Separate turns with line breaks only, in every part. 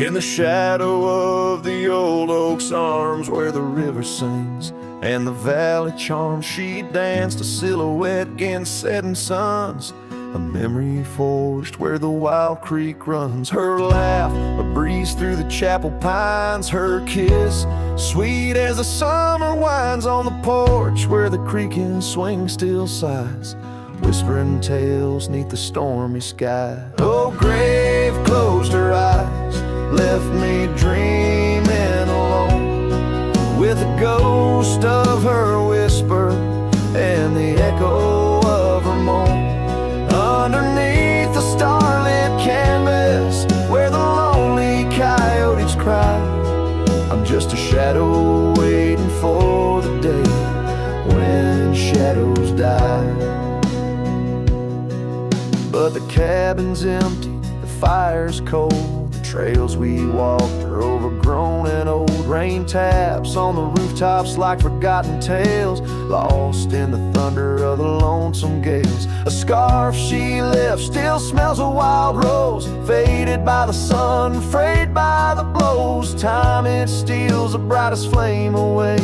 In the shadow of the old oak's arms, where the river sings and the valley charms, she danced a silhouette against setting suns, a memory forged where the wild creek runs. Her laugh, a breeze through the chapel pines, her kiss, sweet as the summer winds on the porch where the creaking swing still sighs, whispering tales neath the stormy sky. Oh, grave closed her eyes, left me dreaming alone, with the ghost of her whisper and the echo of her moan. Underneath the starlit canvas where the lonely coyotes cry, I'm just a shadow waiting for the day when shadows die. But the cabin's empty, the fire's cold, the trails we walked are overgrown and old. Rain taps on the rooftops like forgotten tales, lost in the thunder of the lonesome gales. A scarf she left still smells a wild rose, faded by the sun, frayed by the blows. Time it steals the brightest flame away,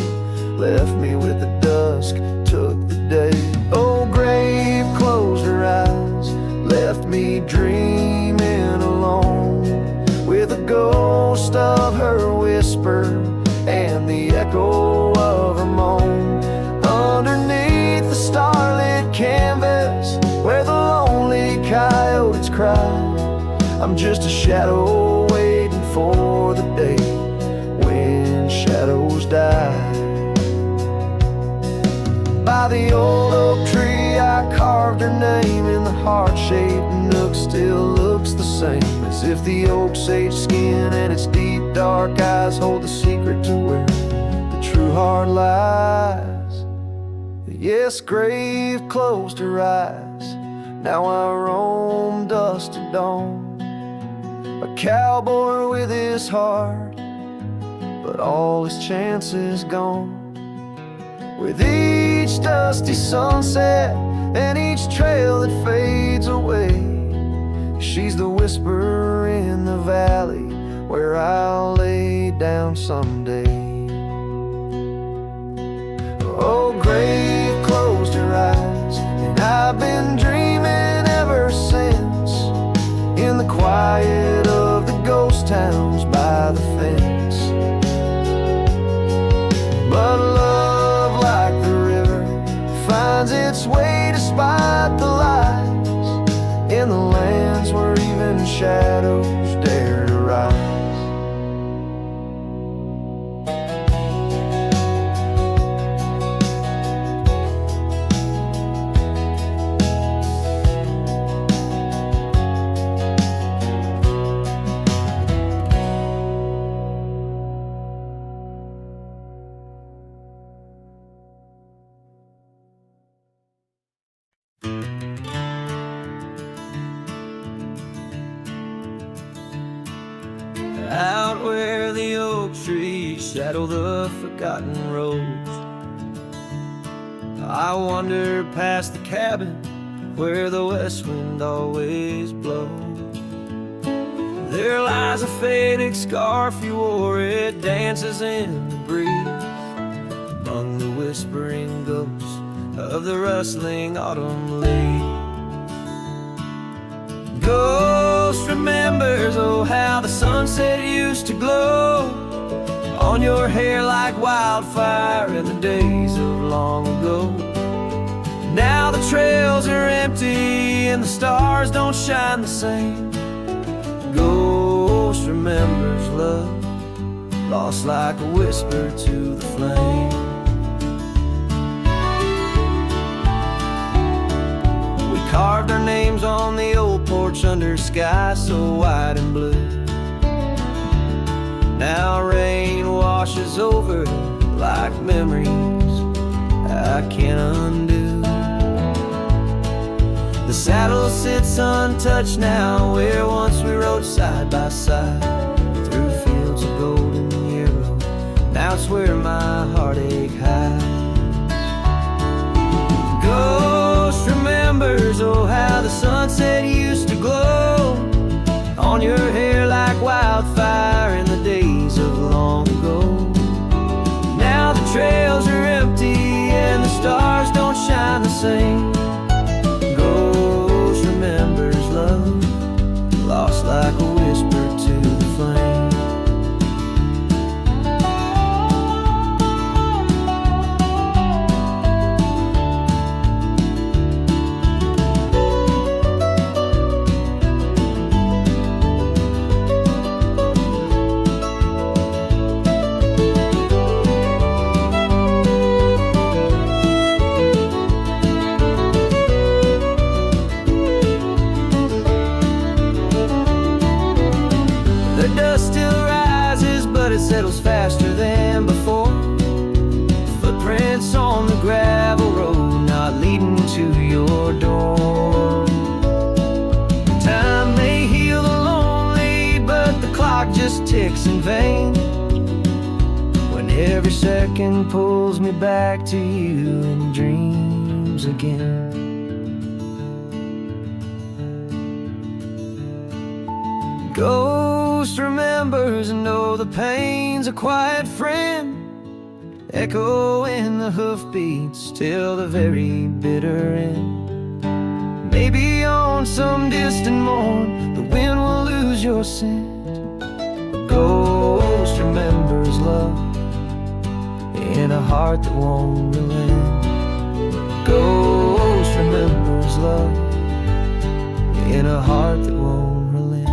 left me with the dusk, took the day. Oh, grave closed her eyes, left me dreaming alone, with the ghost of her whisper and the echo of her moan. Underneath the starlit canvas where the lonely coyotes cry, I'm just a shadow waiting for the day when shadows die. By the old oak tree I carved her name in the heart-shaped nook, still looks the same, as if the oak's aged skin and its deep dark eyes hold the secret to where the true heart lies. Yes, grave closed her eyes, now I roam dusk to dawn, a cowboy with his heart, but all his chances gone. With each dusty sunset and each trail that fades away, she's the whisper in the valley where I'll lay down someday. Oh, grave closed her eyes, and I've been dreaming ever since, in the quiet of the ghost towns by the fence. But love, like the river, finds its way despite the lies, in the lands where even shadows dare to rise.
Out where the oak trees shadow the forgotten roads, I wander past the cabin where the west wind always blows. There lies a faded scarf you wore, it dances in the breeze, among the whispering ghosts of the rustling autumn leaves. Ghost remembers, oh, how the sunset used to glow on your hair like wildfire in the days of long ago. Now the trails are empty and the stars don't shine the same. Ghost remembers love, lost like a whisper to the flame. Carved our names on the old porch under sky so white and blue. Now rain washes over like memories I can't undo. The saddle sits untouched now where once we rode side by side through fields of golden yarrow. Now it's where my heartache hides. Ghost remembers, oh, how the sunset used to glow on your hair like wildfire trails are empty and the stars don't shine the same. Ghost remembers love, lost like a whisper to the flame. Settles faster than before. Footprints on the gravel road, not leading to your door. Time may heal the lonely, but the clock just ticks in vain. When every second pulls me back to you in dreams again. Ghost remembers and know the pain's a quiet friend, echo in the hoofbeats till the very bitter end. Maybe on some distant morn the wind will lose your scent. Ghost remembers love in a heart that won't relent. Ghost remembers love in a heart that won't relent.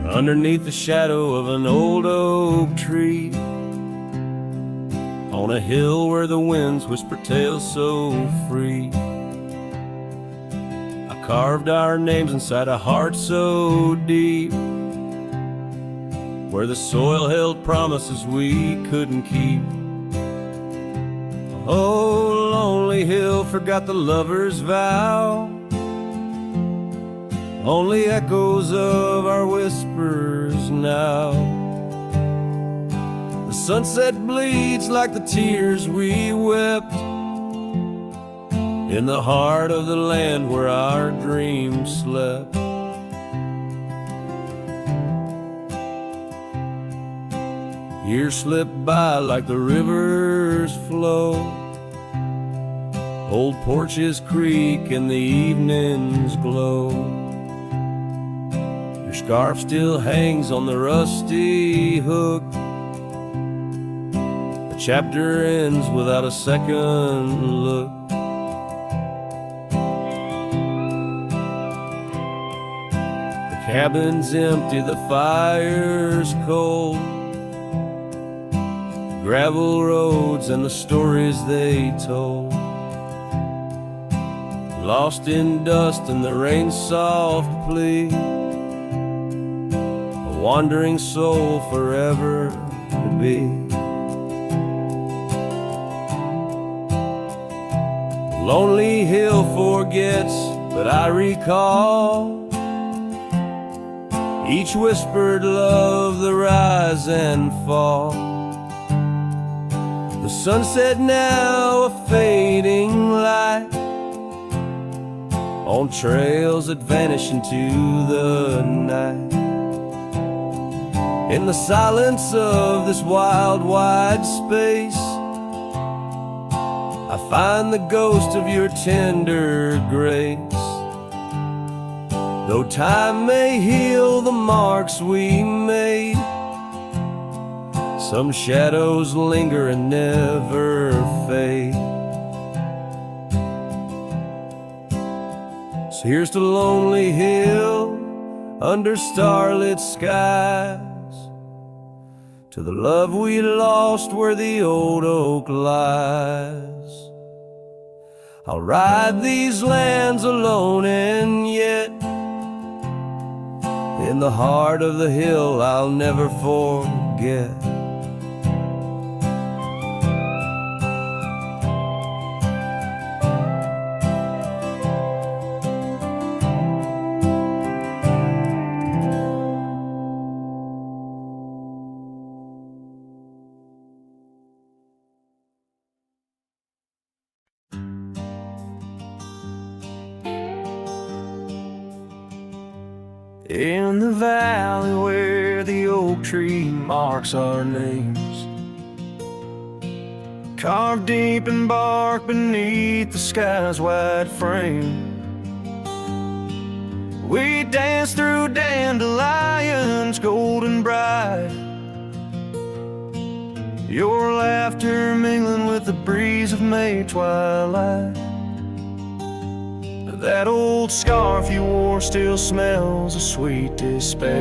Underneath the shadow of an old oak tree, on a hill where the winds whisper tales so free, I carved our names inside a heart so deep, where the soil held promises we couldn't keep. Oh, lonely hill forgot the lover's vow, only echoes of our whispers now. The sunset bleeds like the tears we wept in the heart of the land where our dreams slept. Years slip by like the rivers flow, old porches creak and the evenings glow. Your scarf still hangs on the rusty hook. The chapter ends without a second look. The cabin's empty, the fire's cold, gravel roads and the stories they told, lost in dust and the rain's soft plea, a wandering soul forever to be. The lonely hill forgets, but I recall each whispered love, the rise and fall. The sunset now a fading light on trails that vanish into the night. In the silence of this wild, wide space, I find the ghost of your tender grace. Though time may heal the marks we made, some shadows linger and never fade. So here's to Lonely Hill under starlit skies, to the love we lost where the old oak lies. I'll ride these lands alone, and yet in the heart of the hill I'll never forget.
In the valley where the oak tree marks our names, carved deep in bark beneath the sky's wide frame, we dance through dandelions golden bright, your laughter mingling with the breeze of May twilight. That old scarf you wore still smells of sweet despair,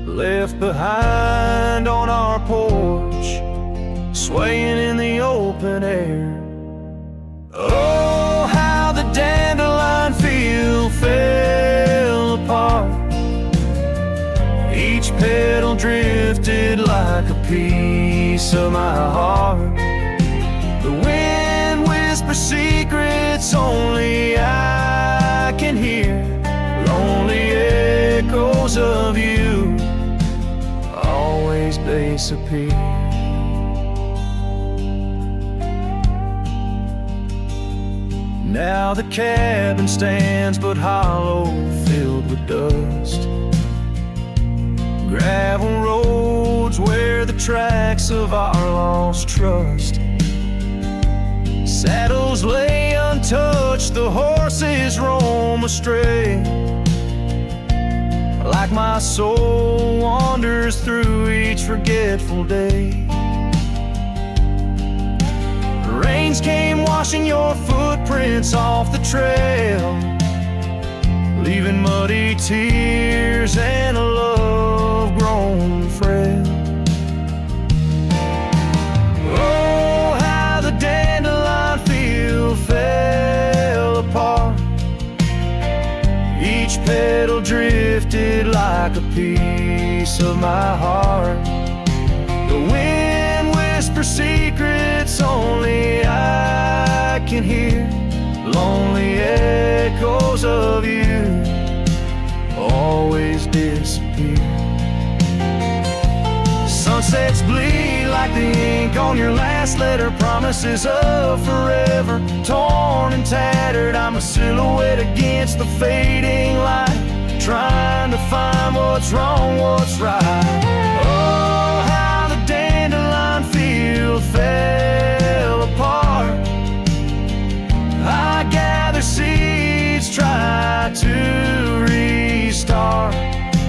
left behind on our porch, swaying in the open air. Oh, how the dandelion field fell apart, each petal drifted like a piece of my heart. The wind whispers secrets only I can hear, lonely echoes of you always disappear. Now the cabin stands but hollow, filled with dust, gravel roads where the tracks of our lost trust. Saddles lay untouched, the horses roam astray, like my soul wanders through each forgetful day. Rains came washing your footprints off the trail, leaving muddy tears and a love grown frail. Oh, how the dandelion field fell apart, each petal drifted like a piece of my heart. The wind whispers secrets only I can hear, lonely echoes of you always disappear. Sunsets bleed like the ink on your last letter, promises of forever, torn and tattered. I'm a silhouette against the fading light, trying to find what's wrong, what's right. Oh, how the dandelion field fell apart, I gather seeds, try to restart,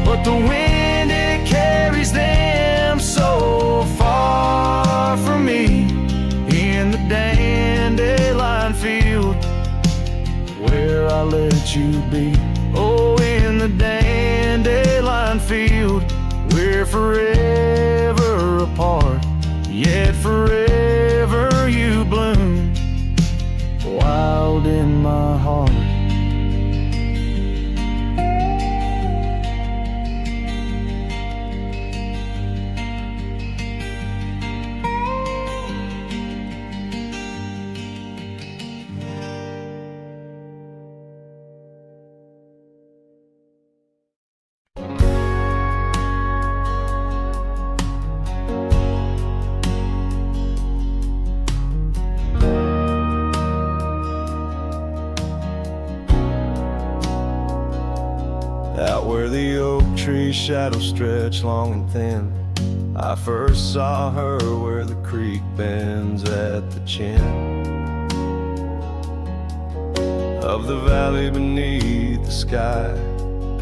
but the wind, it carries them so far from me. In the dandelion field where I let you be. Oh, in the dandelion field we're forever apart, yet forever you bloom wild in my heart. Out where the oak tree shadows stretch long and thin, I first saw her where the creek bends at the chin of the valley beneath the sky,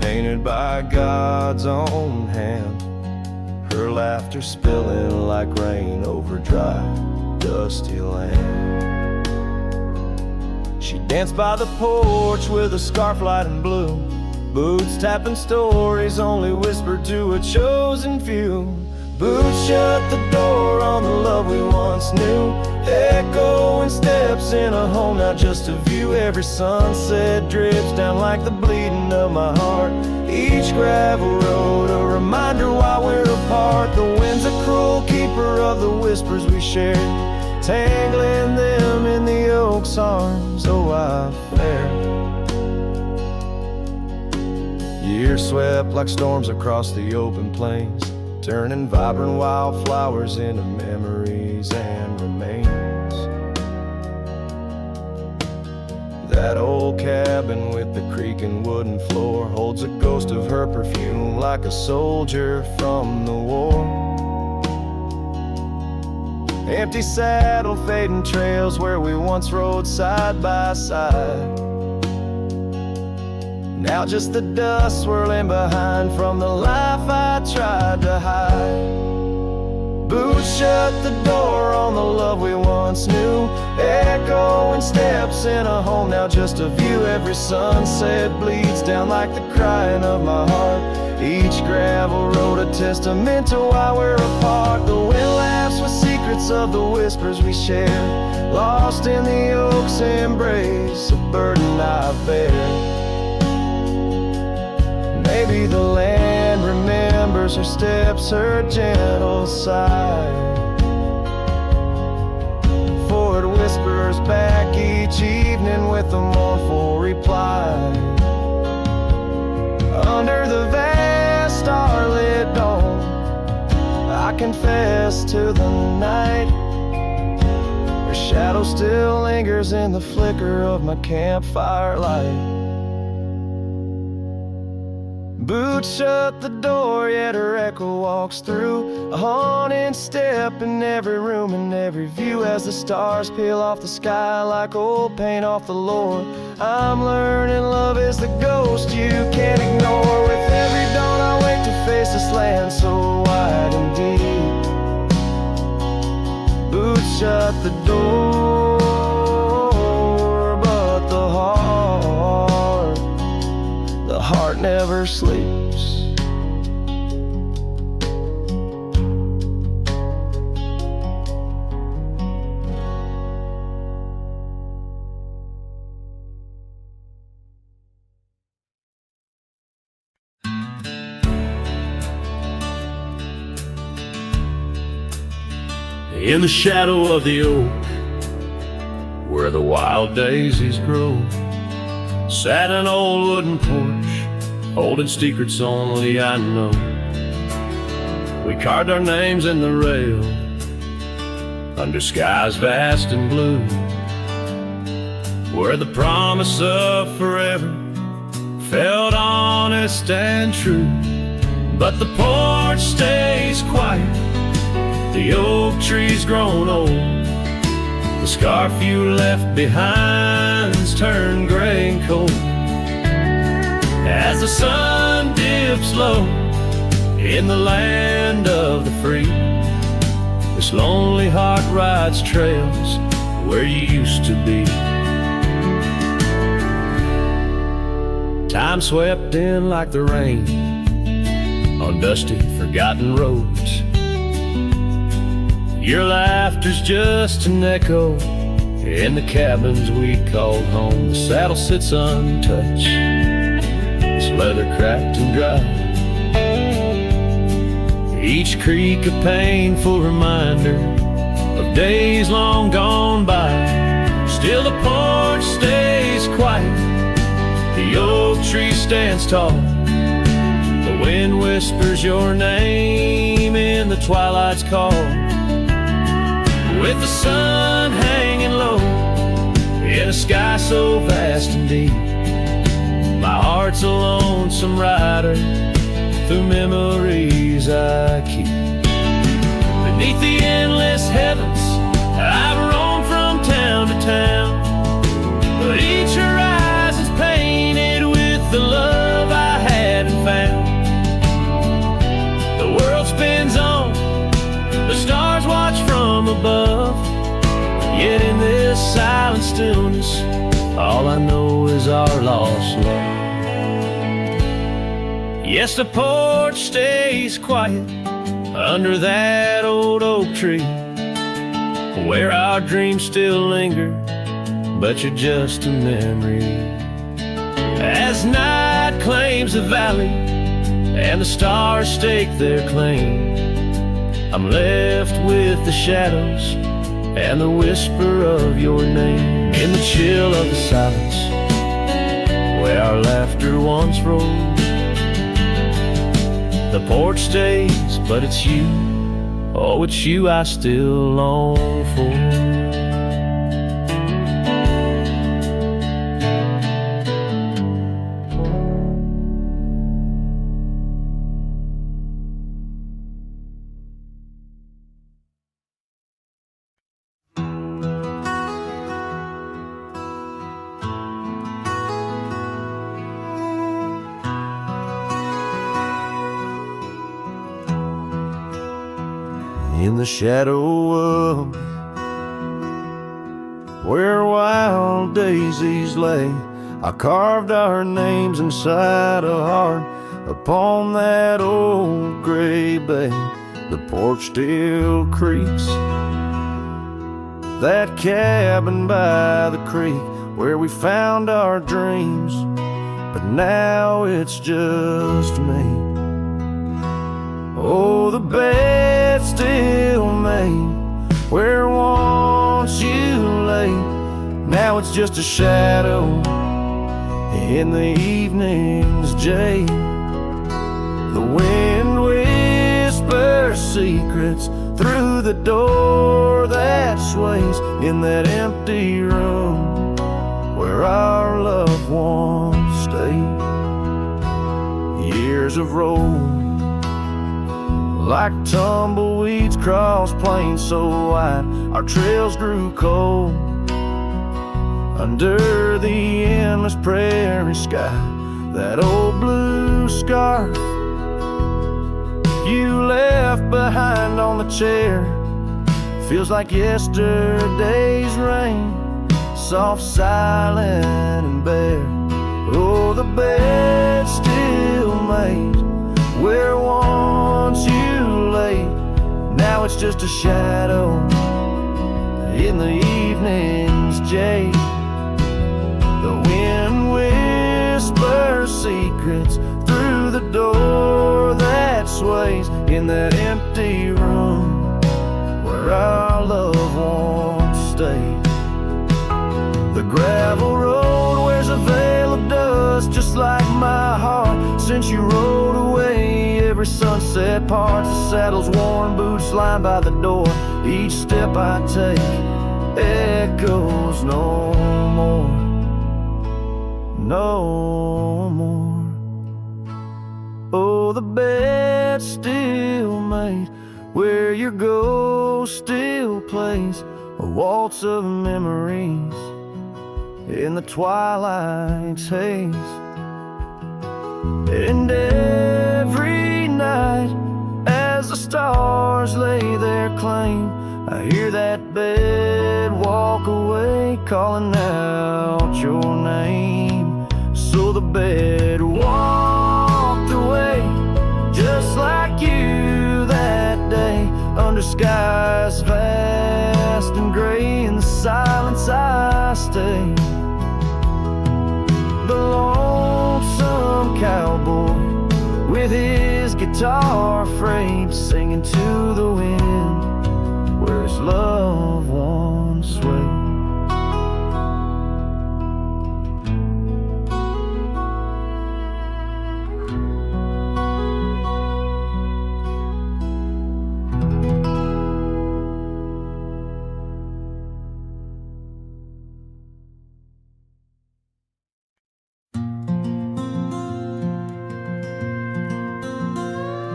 painted by God's own hand, her laughter spilling like rain over dry, dusty land. She danced by the porch with a scarf light and blue, boots tapping stories only whispered to a chosen few. Boots shut the door on the love we once knew. Echoing steps in a home, not just a view. Every sunset drips down like the bleeding of my heart. Each gravel road a reminder why we're apart. The wind's a cruel keeper of the whispers we shared, tangling them in the oak's arms. Oh, I fared. Years swept like storms across the open plains, turning vibrant wildflowers into memories and remains. That old cabin with the creaking wooden floor holds a ghost of her perfume like a soldier from the war. Empty saddle, fading trails where we once rode side by side. Now just the dust swirling behind from the life I tried to hide. Boots shut the door on the love we once knew. Echoing steps in a home, now just a view. Every sunset bleeds down like the crying of my heart. Each gravel road a testament to why we're apart. The wind laughs with secrets of the whispers we share, lost in the oak's embrace, a burden I bear. Maybe the land remembers her steps, her gentle sigh, for it whispers back each evening with a mournful reply. Under the vast starlit dome, I confess to the night, her shadow still lingers in the flicker of my campfire light. Boots shut the door, yet her echo walks through, a haunting step in every room and every view. As the stars peel off the sky like old paint off the lore, I'm learning love is the ghost you can't ignore. With every dawn I wake to face this land so wide and deep. Boots shut the door, but the heart never sleeps.
In the shadow of the oak, where the wild daisies grow, sat an old wooden porch, holding secrets only I know. We carved our names in the rail, under skies vast and blue, where the promise of forever felt honest and true. But the porch stays quiet, the oak tree's grown old, the scarf you left behind's turned gray and cold. As the sun dips low in the land of the free, this lonely heart rides trails where you used to be. Time swept in like the rain on dusty, forgotten roads. Your laughter's just an echo in the cabins we called home. The saddle sits untouched, its leather cracked and dry, each creak a painful reminder of days long gone by. Still the porch stays quiet, the oak tree stands tall, the wind whispers your name in the twilight's call. With the sun hanging low in a sky so vast and deep, my heart's a lonesome rider through memories I keep. Beneath the endless heavens I've roamed from town to town, but each horizon's painted with the love I hadn't found. The world spins on, the stars watch from above, yet in this silent stillness all I know is our lost love. Yes, the porch stays quiet, under that old oak tree, where our dreams still linger, but you're just a memory. As night claims the valley and the stars stake their claim, I'm left with the shadows and the whisper of your name. In the chill of the silence, where our laughter once rolled, the porch stays, but it's you, oh, it's you I still long for.
In the shadow of where wild daisies lay, I carved our names inside a heart upon that old gray bay. The porch still creaks, that cabin by the creek where we found our dreams, but now it's just me. Oh, the bed still made where once you lay, now it's just a shadow in the evening's jade. The wind whispers secrets through the door that sways in that empty room where our loved ones stayed. Years have rolled like tumbleweeds cross plains so wide, our trails grew cold under the endless prairie sky. That old blue scarf you left behind on the chair feels like yesterday's rain, soft, silent, and bare. Oh, the bed still made where once you lay, now it's just a shadow in the evening's jade. The wind whispers secrets through the door that sways in that empty room where our loved ones stayed. The gravel road wears a veil of dust just like my heart since you rode away. Every sunset parts the saddle's worn boots lined by the door. Each step I take echoes no more, no more. Oh, the bed's still made where your ghost still plays a waltz of memories in the twilight's haze. And every night as the stars lay their claim, I hear that bed walk away calling out your name. So the bed walked away just like you that day, under skies vast and gray. In the silence I stay, the lonesome cowboy with his guitar frayed, singing to the wind where his loved ones sway.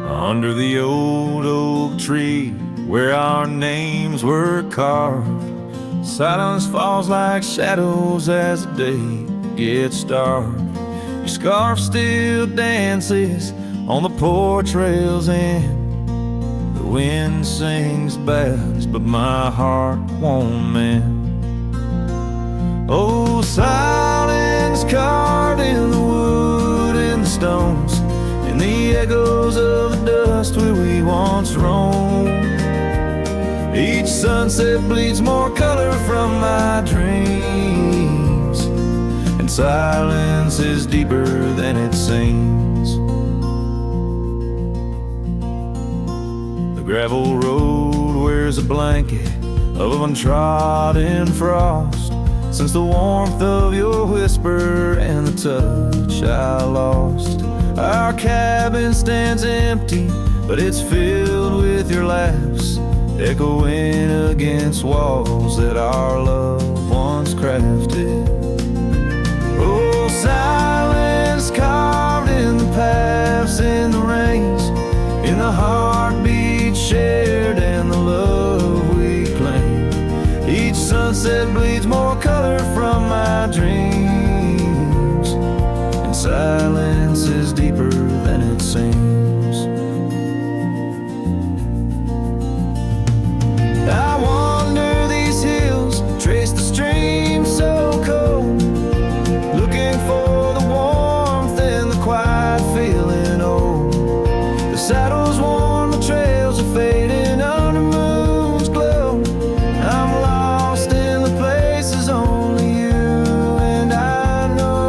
Under the old oak tree where our names were carved, silence falls like shadows as the day gets dark. Your scarf still dances on the porch rails and the wind sings bass, but my heart won't mend. Oh, silence carved in the wood and the stones, in the echoes of the dust where we once roamed. Each sunset bleeds more color from my dreams, and silence is deeper than it seems. The gravel road wears a blanket of untrodden frost, since the warmth of your whisper and the touch I lost. Our cabin stands empty, but it's filled with your laughs, echoing against walls that our love once crafted. Oh, silence carved in the paths, in the rains, in the heartbeat shared and the love we claim. Each sunset bleeds more color from my dreams, and silence is deeper than it seems. I wander these hills, trace the stream so cold, looking for the warmth and the quiet feeling old. The saddle's worn, the trails are fading under moon's glow. I'm lost in the places only you and I know.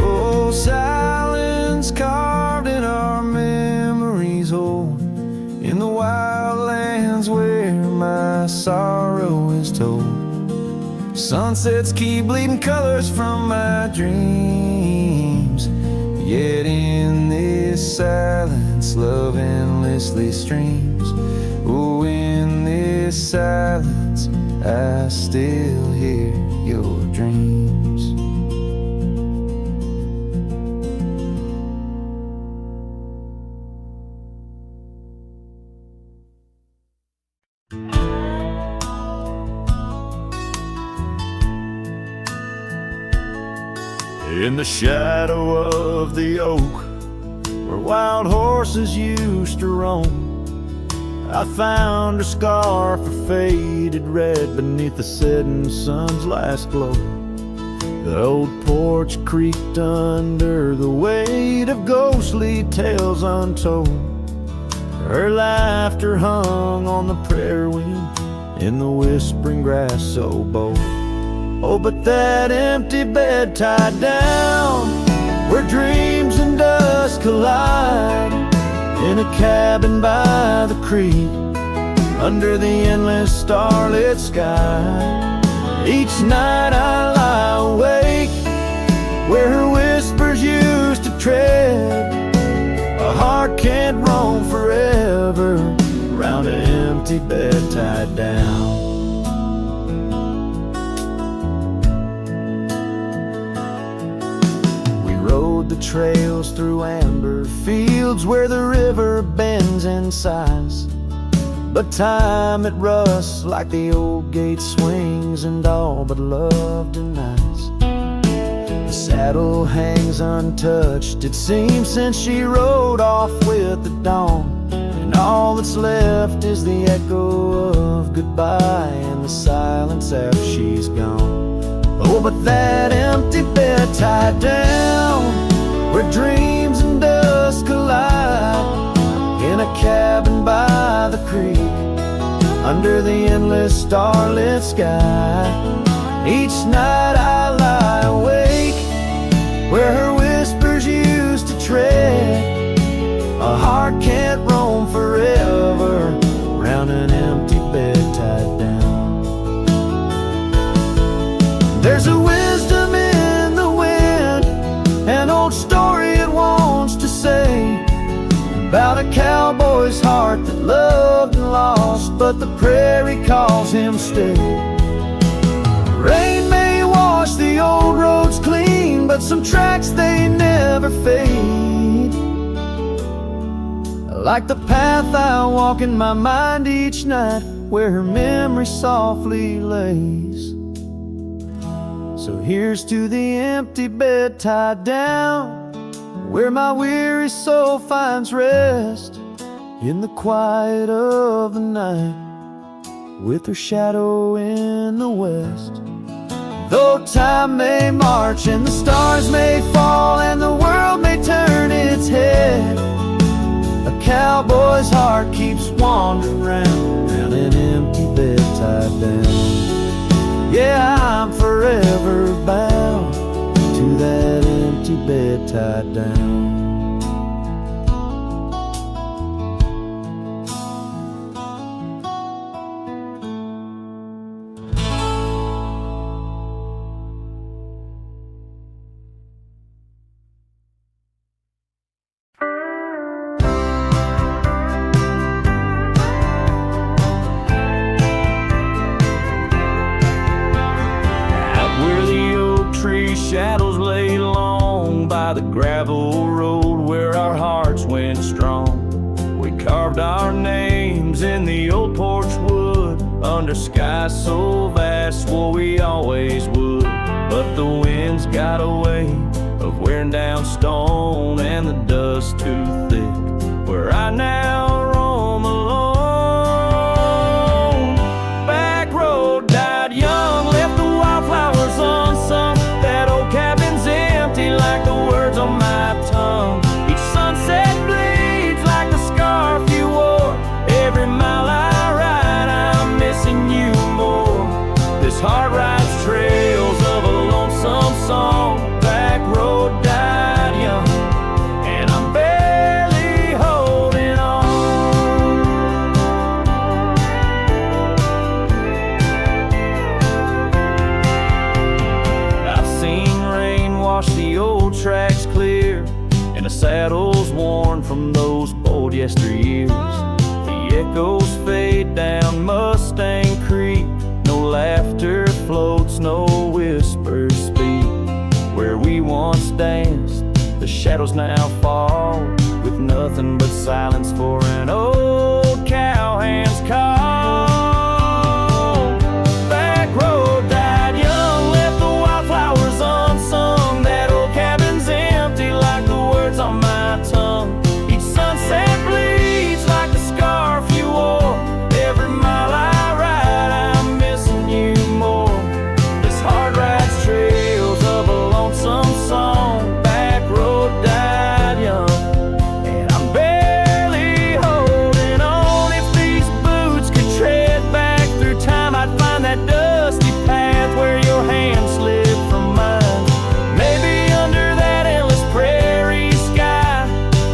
Oh, silence carved in our memories old, in the wild lands where my sorrow is told. Sunsets keep bleeding colors from my dreams, yet in this silence love endlessly streams. Oh, in this silence I still hear your dreams.
In the shadow of the oak, where wild horses used to roam, I found a scarf of faded red beneath the setting sun's last glow. The old porch creaked under the weight of ghostly tales untold. Her laughter hung on the prairie wind in the whispering grass so bold. Oh, but that empty bed tied down, where dreams and dust collide, in a cabin by the creek, under the endless starlit sky. Each night I lie awake, where her whispers used to tread. A heart can't roam forever, round an empty bed tied down. The trails through amber fields where the river bends and sighs, but time it rusts like the old gate swings and all but love denies. The saddle hangs untouched, it seems, since she rode off with the dawn, and all that's left is the echo of goodbye and the silence after she's gone. Oh, but that empty bed tied down, where dreams and dust collide, in a cabin by the creek, under the endless starlit sky. Each night I lie awake, where her whispers used to tread. A heart can't roam forever, round an empty bed tied down. There's a wisdom in the wind, an old story it wants to say, about a cowboy's heart that loved and lost, but the prairie calls him stay. Rain may wash the old roads clean, but some tracks they never fade. Like the path I walk in my mind each night, where her memory softly lays.
So here's to the empty bed tied down, where my weary soul finds rest, in the quiet of the night, with her shadow in the west. Though time may march and the stars may fall and the world may turn its head, a cowboy's heart keeps wandering round an empty bed tied down. Yeah, I'm forever bound to that empty bed tied down.
Shadows lay long by the gravel road where our hearts went strong. We carved our names in the old porch wood under skies so vast, swore we always would. But the winds got a way of wearing down stone and the dust too thick, where I now roam alone. Back road died young, left the wildflowers unsung. Cabin's empty like the words on my tongue. Each sunset bleeds like the scarf you wore. Every mile I ride, I'm missing you more. This heart rides trails of a lonesome song. Back road died young, and I'm barely holding on. I've seen wash the old tracks clear, and the saddles worn from those bold yesteryears. The echoes fade down Mustang Creek, no laughter floats, no whispers speak. Where we once danced, the shadows now fall, with nothing but silence for an old cowhand's call. Back road died young, left the wildflowers unsung. On my tongue, each sunset bleeds like the scarf you wore. Every mile I ride, I'm missing you more. This heart rides trails of a lonesome song. Back road died young, and I'm barely holding on. If these boots could tread back through time, I'd find that dusty path where your hand slipped from mine. Maybe under that endless prairie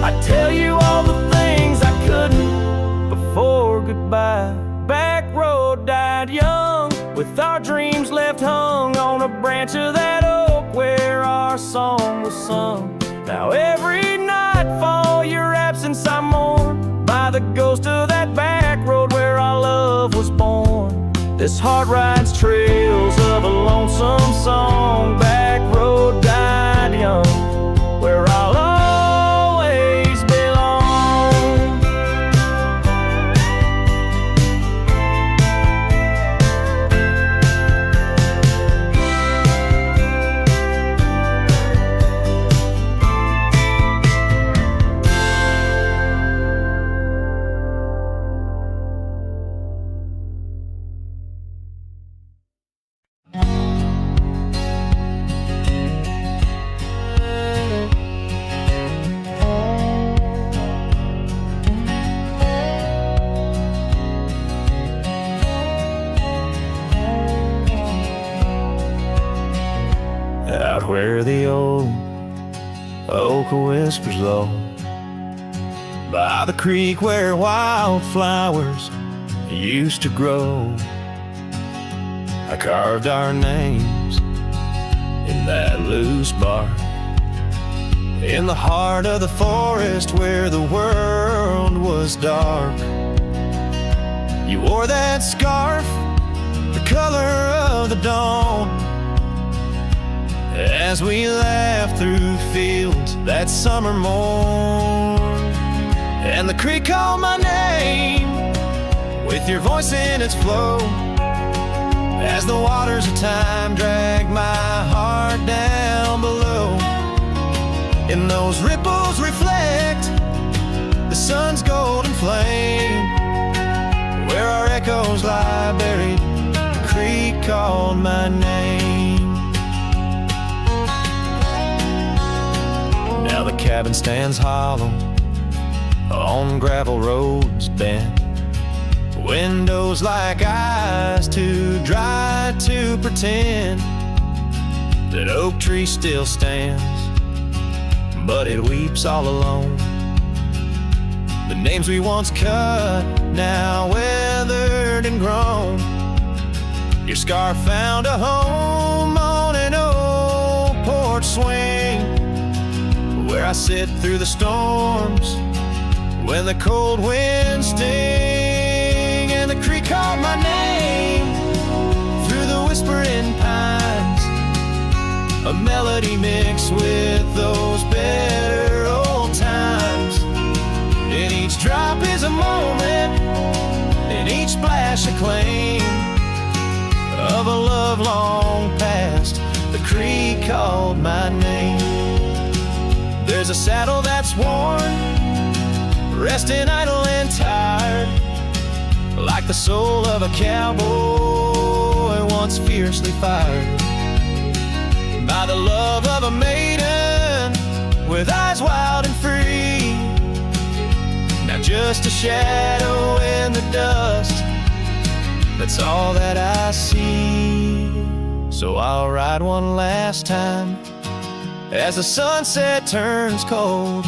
I'd tell you all the things I couldn't before goodbye. Back road died young, with our dreams left hung on a branch of that oak where our song was sung. Now every nightfall your absence I mourn, by the ghost of that back road where our love was born. This heart rides trails of a lonesome song. Back road died young, where I'll always belong. Out where the old oak whispers low, by the creek where wildflowers used to grow, I carved our names in that loose bark, in the heart of the forest where the world was dark. You wore that scarf, the color of the dawn, as we laughed through fields that summer morn. And the creek called my name with your voice in its flow, as the waters of time dragged my
and those ripples reflect the sun's golden flame. Where our echoes lie buried, the creek called my name. Now the cabin stands hollow on gravel roads bent, windows like eyes too dry to pretend. That oak tree still stands, but it weeps all alone. The names we once cut, now weathered and grown. Your scar found a home on an old porch swing, where I sit through the storms when the cold winds sting. And the creek called my name through the whispering pines, a melody mixed with those better old times. And each drop is a moment, and each splash a claim of a love long past. The creek called my name. There's a saddle that's worn, resting idle and tired, like the soul of a cowboy once fiercely fired by the love of a maiden with eyes wild and free. Now just a shadow in the dust, that's all that I see. So I'll ride one last time as the sunset turns cold,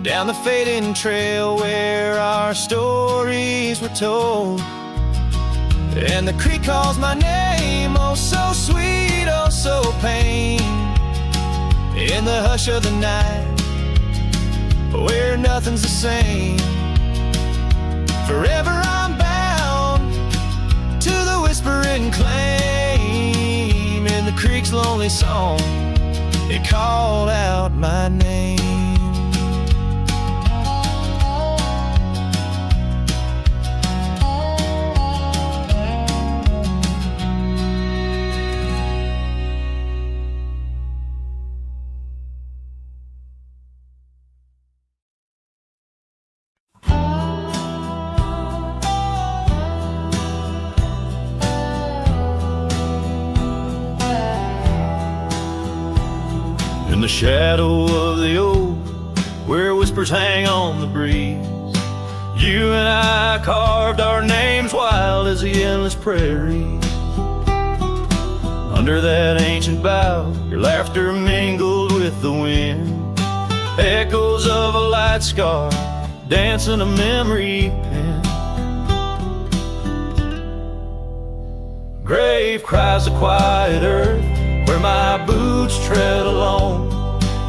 down the fading trail where our stories were told. And the creek calls my name, oh so sweet, oh so pain. In the hush of the night, where nothing's the same. Forever I'm bound to the whispering claim. In the creek's lonely song, it called out my name.
In the shadow of the oak, where whispers hang on the breeze, you and I carved our names wild as the endless prairies. Under that ancient bough, your laughter mingled with the wind, echoes of a light scar dancing a memory pen. Grave cries the quiet earth, where my boots tread alone,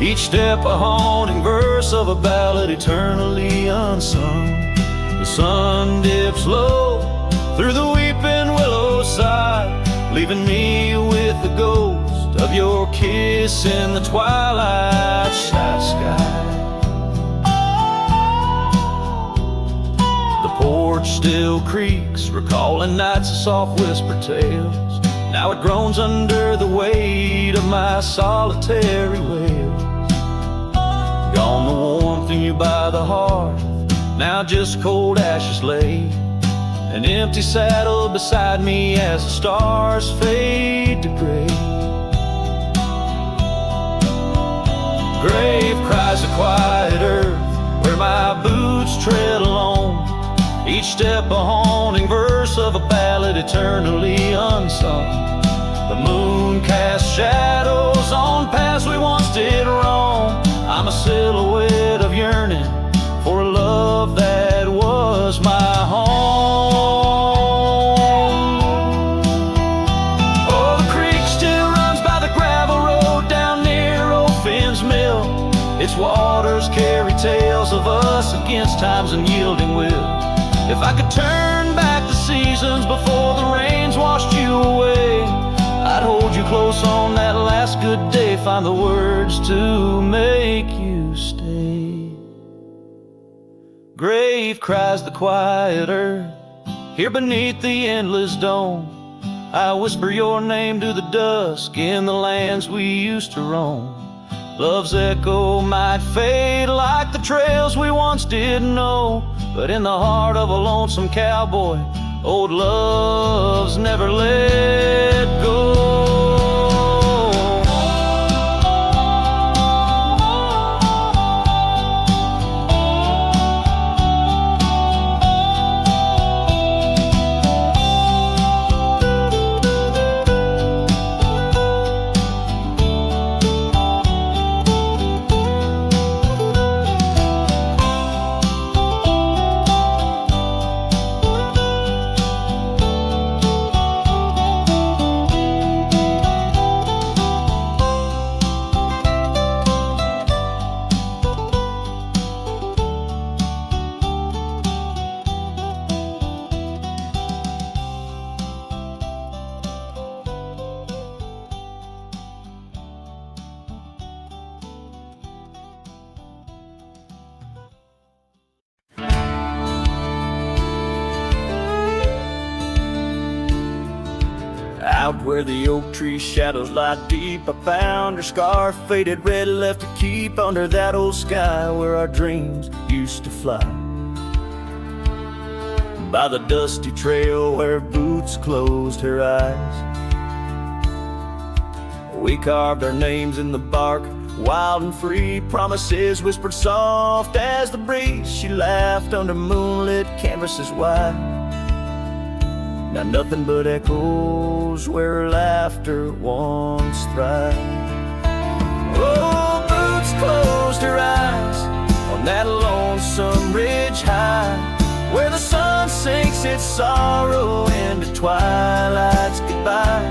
each step a haunting verse of a ballad eternally unsung. The sun dips low through the weeping willow side, leaving me with the ghost of your kiss in the twilight sky. The porch still creaks, recalling nights of soft whispered tales. Now it groans under the weight of my solitary wails. Gone the warmth in you by the hearth, now just cold ashes lay. An empty saddle beside me as the stars fade to gray. Grave cries the quiet earth, where my boots tread alone, each step a haunting verse of a ballad eternally unsung. The moon casts shadows on paths we once did wrong. I'm a silhouette of yearning for a love that was my home. Oh, the creek still runs by the gravel road down near old Finn's mill. Its waters carry tales of us against time's unyielding will. If I could turn back the seasons before the rains washed you away, I'd hold you close on that last good day, find the words to make you stay. Grave cries the quiet earth, here beneath the endless dome. I whisper your name to the dusk in the lands we used to roam.
Love's echo might fade like the trails we once didn't know, but in the heart of a lonesome cowboy, old love's never let go. Out where the oak tree shadows lie deep, I found her scarf, faded red, left to keep under that old sky where our dreams used to fly. By the dusty trail where boots closed her eyes, we carved our names in the bark, wild and free, promises whispered soft as the breeze. She laughed under moonlit canvases wide. Now nothing but echoes where her laughter once thrived. Oh, boots closed her eyes on that lonesome ridge high, where the sun sinks its sorrow into twilight's goodbye.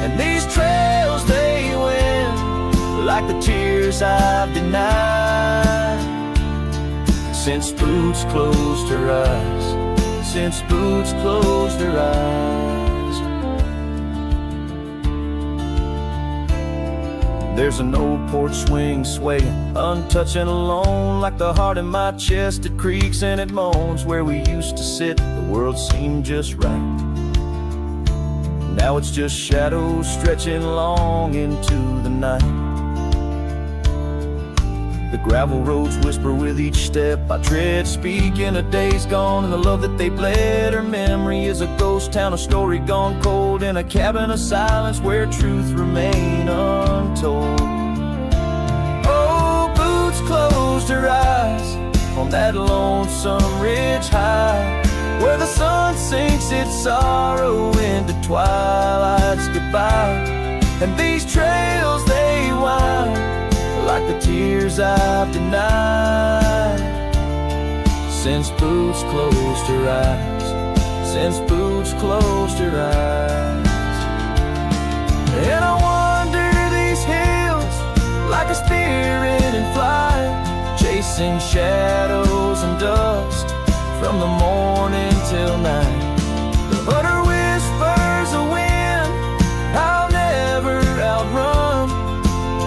And these trails they win like the tears I've denied, since boots closed her eyes. Since boots closed her eyes. There's an old porch swing swaying, untouched and alone, like the heart in my chest. It creaks and it moans. Where we used to sit, the world seemed just right. Now it's just shadows stretching long into the night. The gravel roads whisper with each step I tread, speaking of days gone and the love that they bled. Her memory is a ghost town, a story gone cold, in a cabin of silence where truth remain untold. Oh, boots closed her eyes on that lonesome ridge high, where the sun sinks its sorrow into twilight's goodbye. And these trails they wind like the tears I've denied, since boots closed her eyes. Since boots closed her eyes. And I wander these hills like a spirit in flight, chasing shadows and dust from the morning till night. But her whispers a wind I'll never outrun,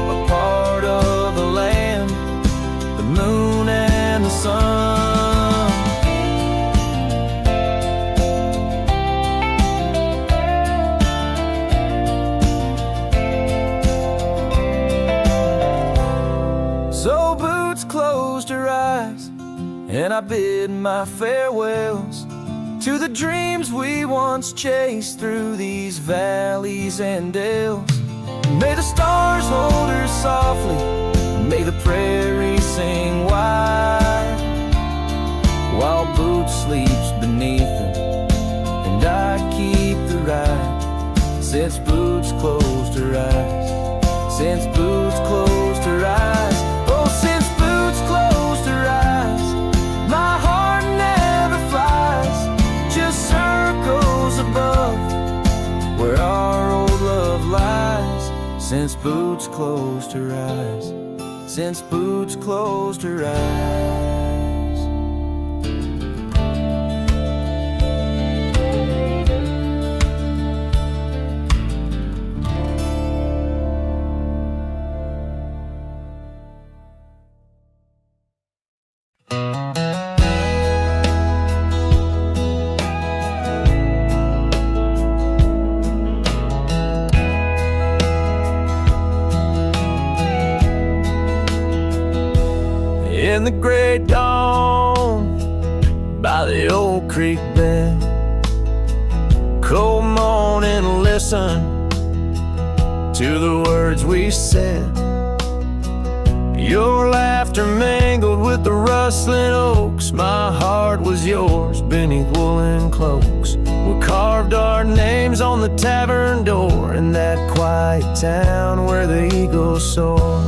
a part of the land, the moon and the sun. So boots closed her eyes, and I bid my farewells to the dreams we once chased through these valleys and dales. May the stars hold her softly, may the prairie sing wide, while Boots sleeps beneath them, and I keep the ride. Since Boots closed her eyes, since Boots closed her eyes, oh, since Boots closed her eyes, my heart never flies, just circles above where our old love lies. Since Boots closed her eyes, since Boots closed her eyes. in the gray dawn by the old creek bend. Cold morning, listen to the words we said. Your laughter mingled with the rustling oaks. My heart was yours beneath woolen cloaks. We carved our names on the tavern door in that quiet town where the eagles soar.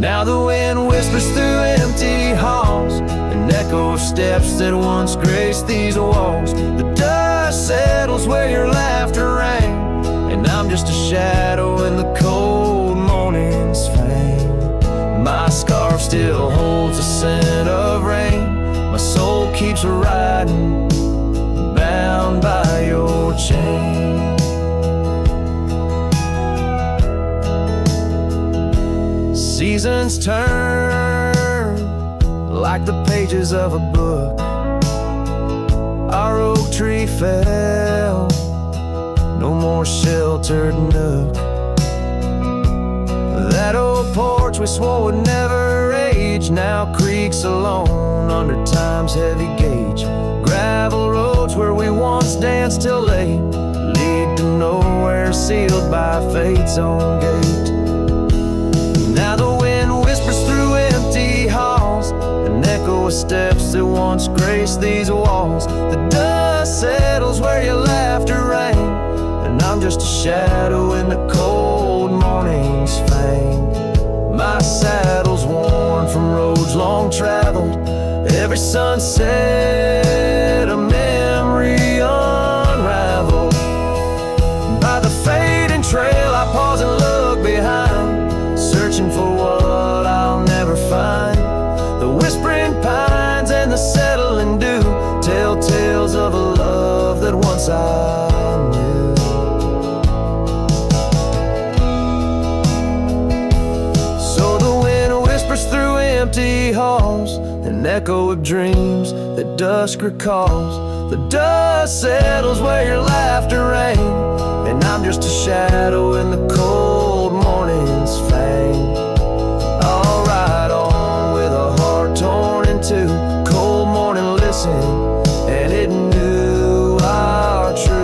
Now the wind whispers through empty halls, an echo of steps that once graced these walls. The dust settles where your laughter rang, and I'm just a shadow in the cold morning's fame. My scarf still holds a scent of rain. My soul keeps riding, bound by your chain. Seasons turn like the pages of a book. Our oak tree fell, no more sheltered nook. That old porch we swore would never age now creaks alone under time's heavy gauge. Gravel roads where we once danced till late lead to nowhere, sealed by fate's own gate. Now the wind whispers through empty halls, an echo of steps that once graced these walls. The dust settles where your laughter rang, and I'm just a shadow in the cold morning's fang. My saddle's worn from roads long traveled, every sunset a memory unraveled. By the fading trail I pause and look behind, searching for what I'll never find. The whispering pines and the settling dew tell tales of a love that once I knew. So the wind whispers through empty halls, an echo of dreams that dusk recalls. The dust settles where your laughter rang, and I'm just a shadow in the cold morning's fang. I'll ride on with a heart torn in two. Cold morning listened, and it knew our truth.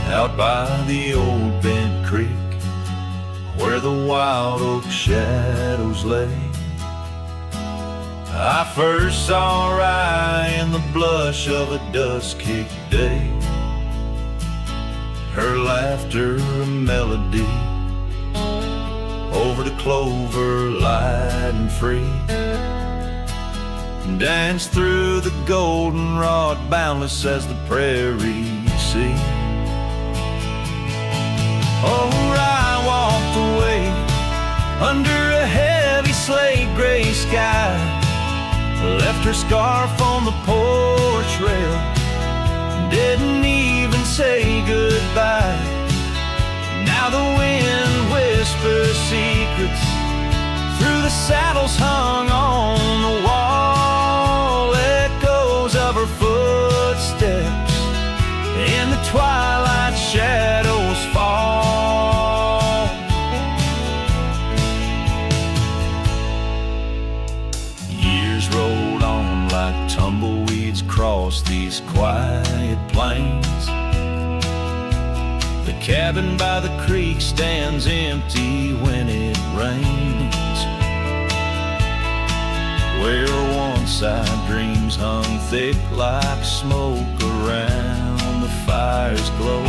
Out by the old bent creek, where the wild oak shadows lay, I first saw Rye in the blush of a dusk-kicked day. Her laughter a melody over the clover, light and free, danced through the goldenrod, boundless as the prairie sea. Oh, I walked away under a heavy slate gray sky, left her scarf on the porch rail, didn't even say goodbye. Now the wind whispers secrets through the saddles hung on the wall, echoes of her footsteps in the twilight shadows fall. Years rolled on like tumbleweeds across these quiet plains. The cabin by the creek stands empty when it rains, where once our dreams hung thick like smoke around the fire's glow.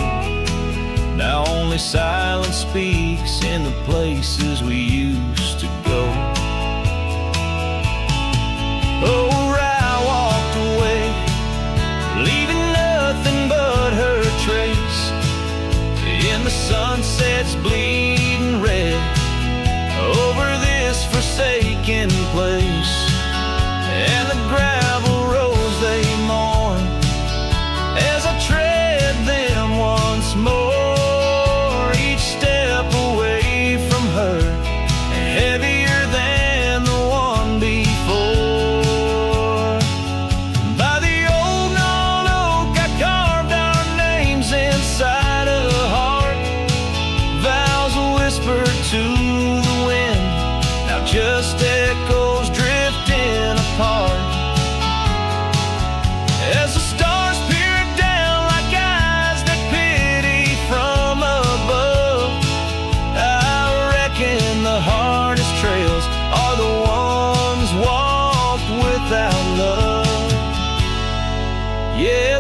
Now only silence speaks in the places we used to go. Oh, I walked away, leaving nothing but her trace,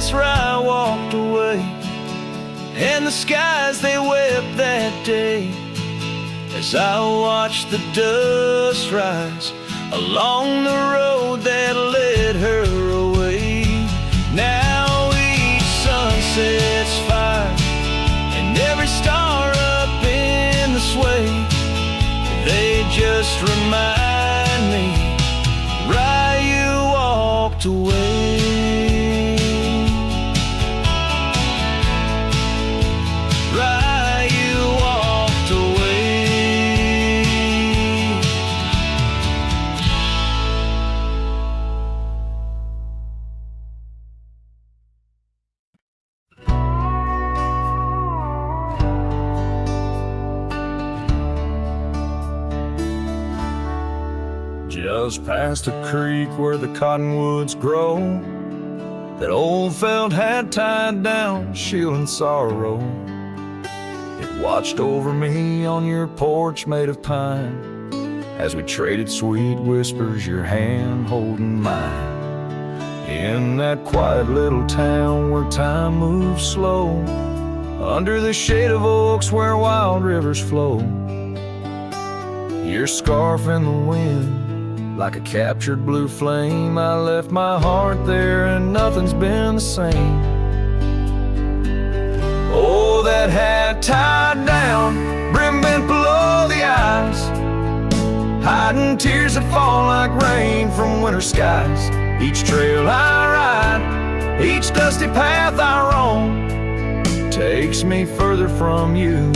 place where I walked away, and the skies they wept that day as I watched the dust rise along the road that led her away. Now each sunset's fire, and every star up in the sway, they just remind me why you walked away. Why you walked away.
Just past the creek where the cottonwoods grow, that old felt had tied down, shielding sorrow. It watched over me on your porch made of pine, as we traded sweet whispers, your hand holding mine. In that quiet little town where time moves slow, under the shade of oaks where wild rivers flow, your scarf in the wind like a captured blue flame. I left my heart there and nothing's been the same. Oh, that hat tied down, brim bent below the eyes, hiding tears that fall like rain from winter skies. Each trail I ride, each dusty path I roam, takes me further from you,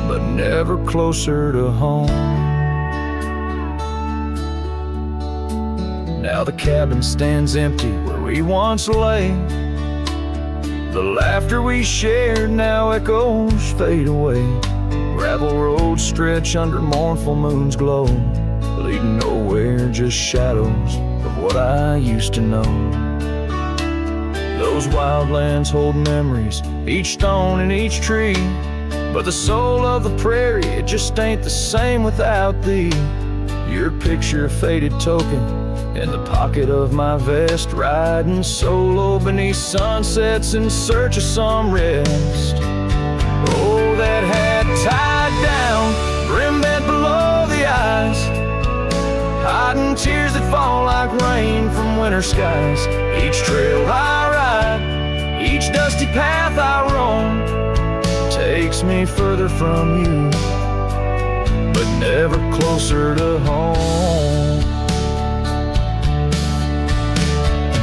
but never closer to home. Now the cabin stands empty where we once lay. The laughter we shared now echoes fade away. Gravel roads stretch under mournful moon's glow, leading nowhere, just shadows of what I used to know. Those wildlands hold memories, each stone and each tree, but the soul of the prairie, it just ain't the same without thee. Your picture, a faded token in the pocket of my vest, riding solo beneath sunsets in search of some rest. Oh, that hat tied down, brim bent below the eyes, hiding tears that fall like rain from winter skies. Each trail I ride, each dusty path I roam, takes me further from you, but never closer to home.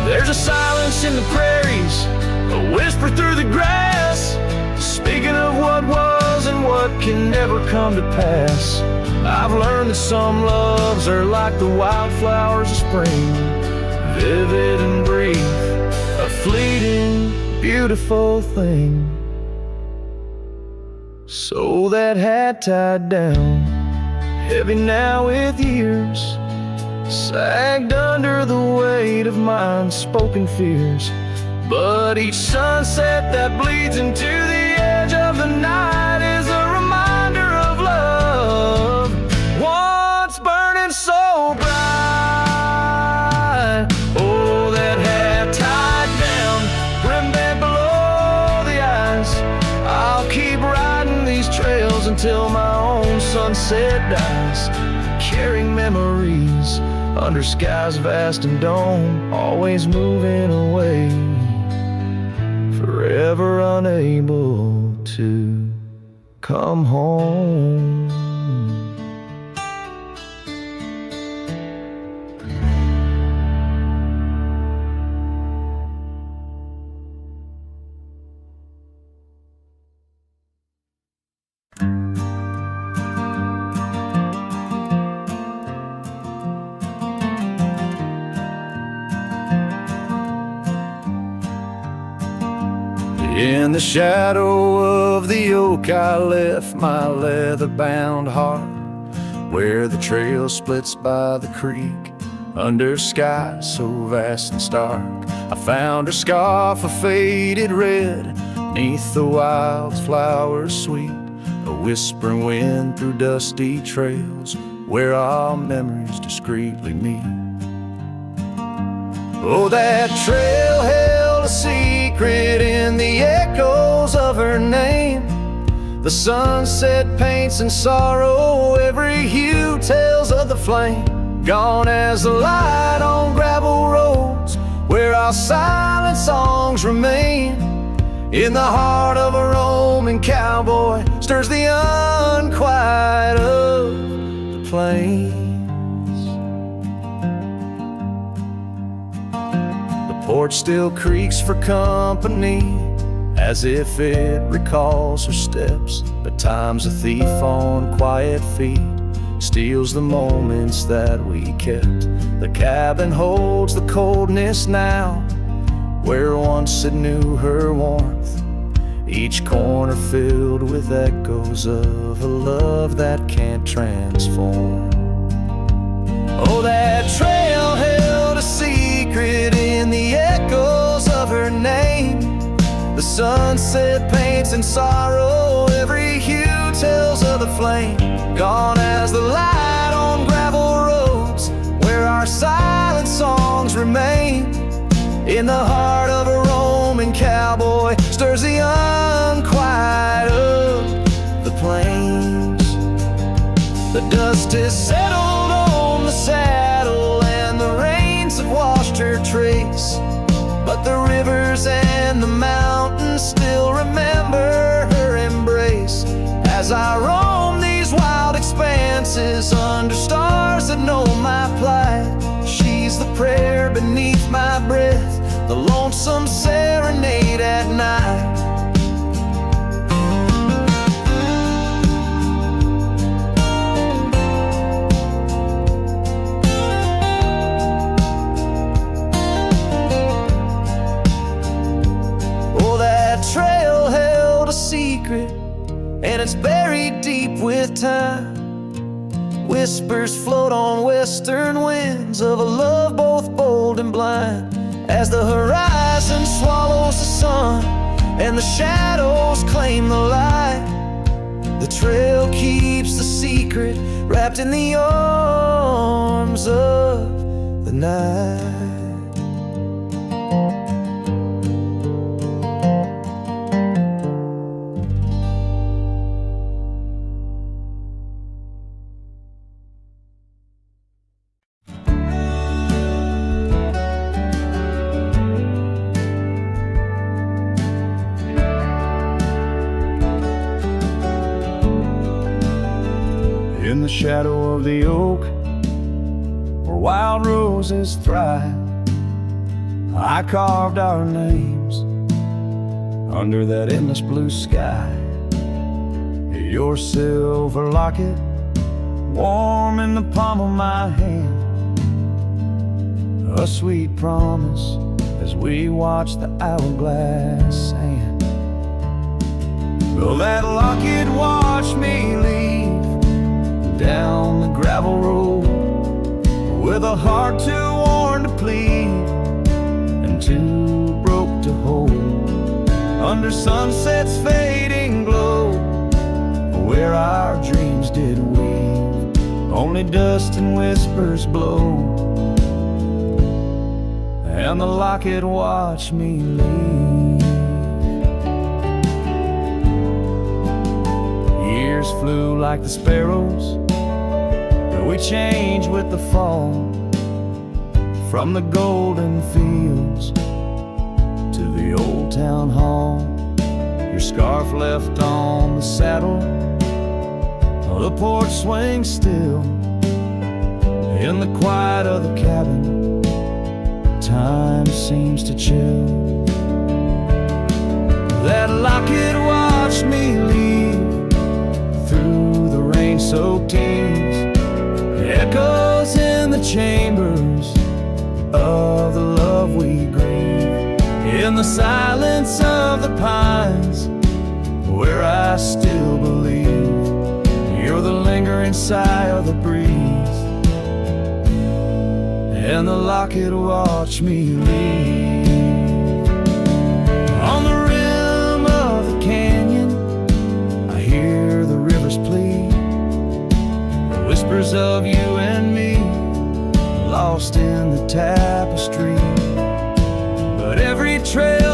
There's a silence in the prairies, a whisper through the grass, speaking of what was and what can never come to pass. I've learned that some loves are like the wildflowers of spring, vivid and brief, a fleeting, beautiful thing. So that hat tied down, heavy now with years, sagged under the weight of my unspoken fears. But each sunset that bleeds into the edge of the night is a reminder of love, once burning so bright. Oh, that hat tied down, brim bent below the eyes, I'll keep riding these trails until my own sunset dies, carrying memories under skies vast and dome, always moving away, forever unable to come home. In the shadow of the oak I left my leather-bound heart, where the trail splits by the creek, under skies so vast and stark. I found her scarf of faded red, neath the wildflowers sweet, a whispering wind through dusty trails, where our memories discreetly meet. Oh, that trail held held a secret in the echoes of her name. The sunset paints in sorrow, every hue tells of the flame. Gone as the light on gravel roads, where our silent songs remain. In the heart of a Roman cowboy stirs the unquiet of the plains. The porch still creaks for company, as if it recalls her steps. But time's a thief on quiet feet, steals the moments that we kept. The cabin holds the coldness now, where once it knew her warmth. Each corner filled with echoes of a love that can't transform. Oh, that trail held a secret in the echoes of her name. The sunset paints in sorrow, every hue tells of the flame. Gone as the light on gravel roads, where our silent songs remain. In the heart of a Roman cowboy stirs the unquiet of the plains. The dust has settled on the saddle, and the rains have washed her trace. But the rivers and the mountains still remember her embrace. As I roam these wild expanses under stars that know my plight, she's the prayer beneath my breath, the lonesome serenade at night. Oh, that trail held a secret, and it's buried deep with time. Whispers float on western winds of a love both bold and blind. As the horizon swallows the sun and the shadows claim the light, the trail keeps the secret wrapped in the arms of the night. In the shadow of the oak, where wild roses thrive, I carved our names under that endless blue sky. Your silver locket, warm in the palm of my hand, a sweet promise as we watch the hourglass sand. Will that locket watch me leave down the gravel road, with a heart too worn to plead and too broke to hold, under sunset's fading glow, where our dreams did weave, only dust and whispers blow, and the locket watched me leave. Years flew like the sparrows, we changed with the fall, from the golden fields to the old town hall. Your scarf left on the saddle, the porch swings still. In the quiet of the cabin, time seems to chill. That locket watched me leave through the rain-soaked teens, echoes in the chambers of the love we grieve. In the silence of the pines, where I still believe you're the lingering sigh of the breeze, and the locket watched me leave. On the rim of the canyon, I hear the river's plea, whispers of you and me, lost in the tapestry. But every trail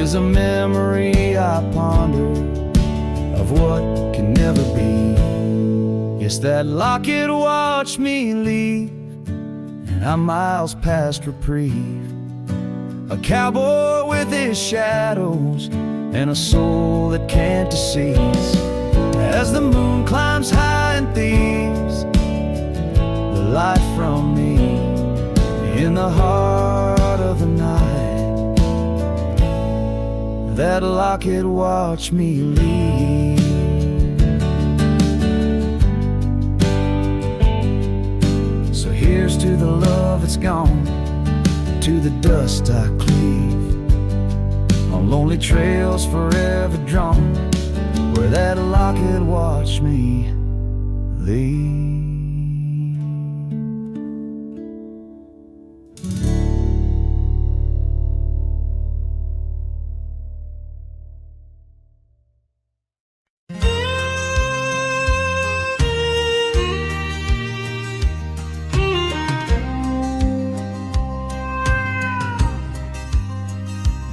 is a memory I ponder of what can never be. Yes, that locket watched me leave, and I'm miles past reprieve. A cowboy with his shadows and a soul that can't deceive. As the moon climbs high and thieves the light from me in the heart of the night, that locket watched me leave. So here's to the love that's gone, to the dust I cleave, on lonely trails forever drawn, where that locket watched me leave.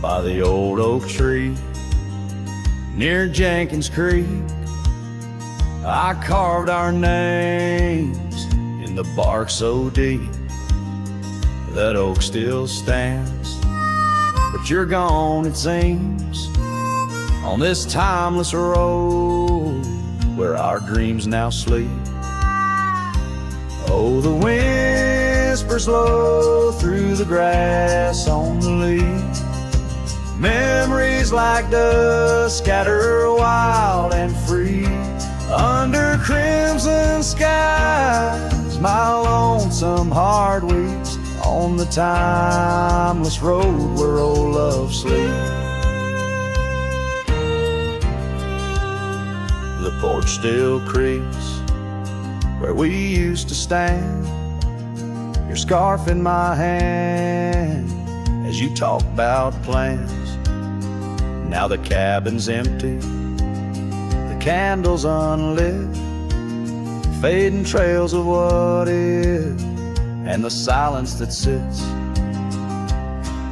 By the old oak tree near Jenkins Creek, I carved our names in the bark so deep. That oak still stands, but you're gone, it seems, on this timeless road where our dreams now sleep. Oh, the whispers low through the grass on the leaves. Memories like dust scatter wild and free under crimson skies. My lonesome heart weeps on the timeless road where old love sleeps. The porch still creaks where we used to stand, your scarf in my hand as you talk about plans. Now the cabin's empty, the candles unlit, fading trails of what is, and the silence that sits.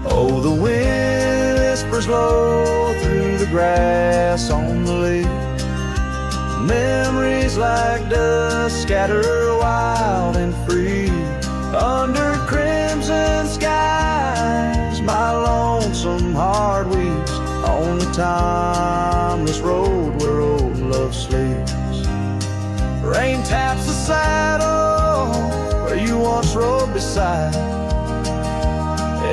Oh, the whispers low through the grass on the leaves. Memories like dust scatter wild and free under crimson skies. My lonesome heart weeps on the timeless road where old love sleeps. Rain taps the saddle where you once rode beside,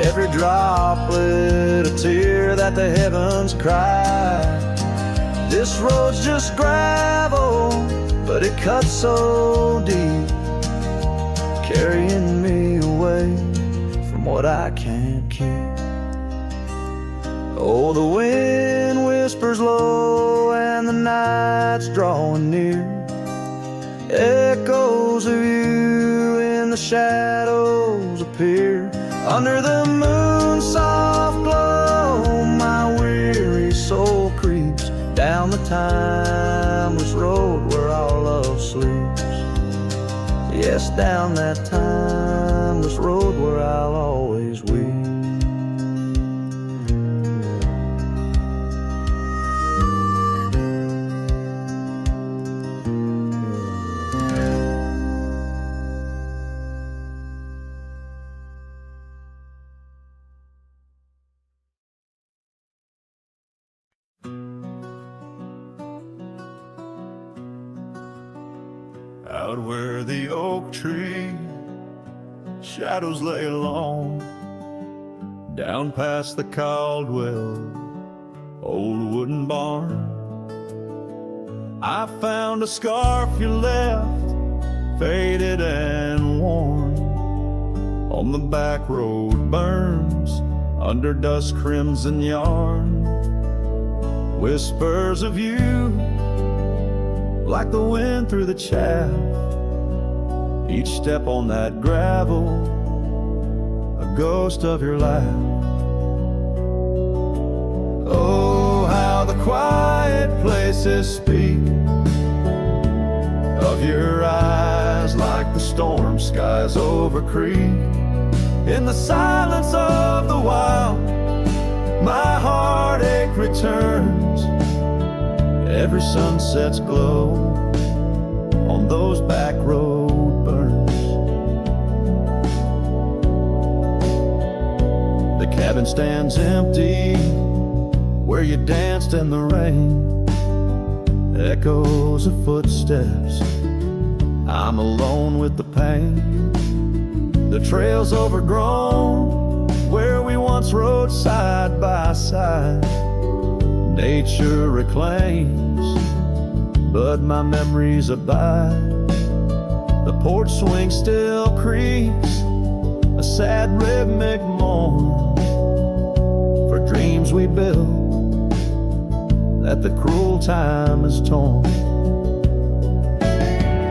every droplet a tear that the heavens cried. This road's just gravel, but it cuts so deep, carrying me away from what I can't keep. Oh, the wind whispers low and the night's drawing near. Echoes of you in the shadows appear under the moon's soft glow. My weary soul creeps down the timeless road where our love sleeps. Yes, down that timeless road where I'll always weep.
Out where the oak tree shadows lay alone, down past the Caldwell old wooden barn, I found a scarf you left, faded and worn. On the back road burns under dust crimson yarn. Whispers of you like the wind through the chaff. Each step on that gravel, a ghost of your laugh. Oh, how the quiet places speak of your eyes, like the storm skies over creek. In the silence of the wild,
my heartache returns. Every sunset's glow on those back road burns. The cabin stands empty where you danced in the rain. Echoes of footsteps, I'm alone with the pain. The trail's overgrown where we once rode side by side. Nature reclaims, but my memories abide. The porch swing still creaks, a sad rhythmic mourn for dreams we built that the cruel time has torn.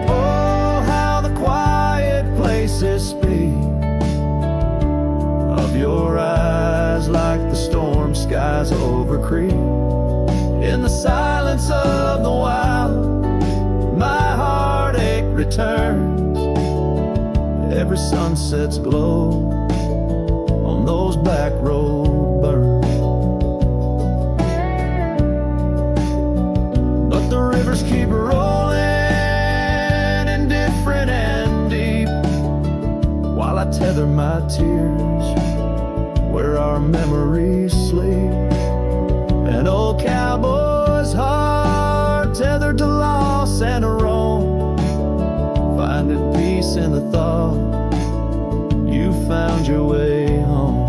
Oh, how the quiet places speak of your eyes, like the storm skies over creek. In the silence of the wild, my heartache returns. Every sunset's glow on those back road burns. But the rivers keep rolling, indifferent and deep, while I tether my tears where our memories sleep. An old cowboy's heart tethered to loss and a wrong, finding peace in the thought you found your way home.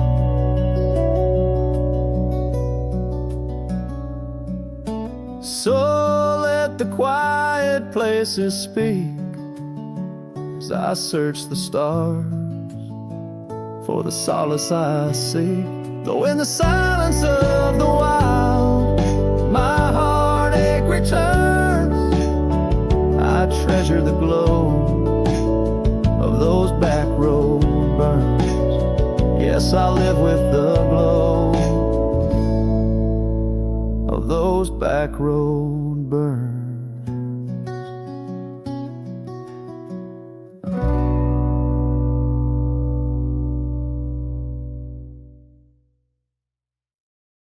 So let the quiet places speak as I search the stars for the solace I seek. Though in the silence of the wild, my heartache returns, I treasure the glow of those back road burns. Yes, I live with the glow of those back road burns.